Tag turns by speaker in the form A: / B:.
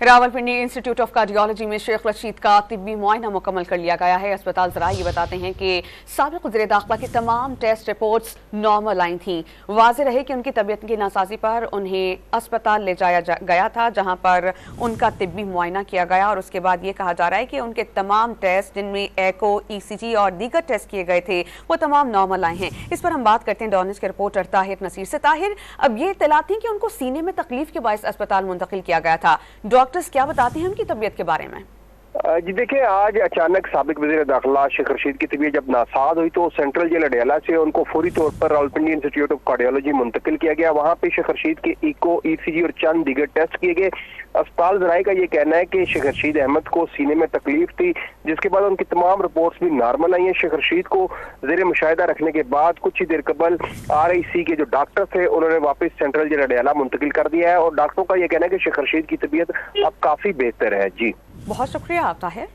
A: Rawalpindi institute of cardiology में शेख रशीद का तिब्बी मुआयना मुकम्मल कर लिया गया है। अस्पताल ज़राए ये बताते हैं कि साबिक़ वज़ीर दाखिला की तमाम टेस्ट रिपोर्ट्स नॉर्मल आई थीं। वाज़ेह रहे कि उनकी तबीयत की नासाजी पर उन्हें अस्पताल ले जाया गया था, जहां पर उनका तिब्बी मुआयना किया गया और उसके बाद ये कहा जा रहा है कि उनके तमाम टेस्ट जिनमें एको, ECG और दीगर टेस्ट किए गए थे वो तमाम नॉर्मल आए हैं। इस पर हम बात करते हैं डॉन न्यूज़ के रिपोर्टर ताहिर नसीर से। ताहिर, अब ये इत्तला थी कि उनको सीने में तकलीफ के बायस अस्पताल मुंतकिल किया गया था, डॉक्टर्स क्या बताते हैं उनकी तबीयत के बारे में?
B: जी देखिए, आज अचानक साबिक वज़ीर दाखिला शेख रशीद की तबीयत जब नासाज हुई तो सेंट्रल जेल अडयाला से उनको फौरी तौर पर रावलपिंडी इंस्टीट्यूट ऑफ कार्डियोलॉजी मुंतकिल किया गया। वहां पे शेख रशीद के एको, ECG और चंद दीगर टेस्ट किए गए। अस्पताल ज़राए का ये कहना है कि शेख रशीद अहमद को सीने में तकलीफ थी, जिसके बाद उनकी तमाम रिपोर्ट्स भी नॉर्मल आई हैं। शेख रशीद को ज़ेर मुशाहिदा रखने के बाद कुछ ही देर कबल RIC के जो डॉक्टर थे उन्होंने वापस सेंट्रल जेल अडयाला मुंतकिल कर दिया है और डॉक्टरों का ये कहना है कि शेख रशीद की तबीयत अब काफी बेहतर है। जी
A: बहुत शुक्रिया आप ताहिर।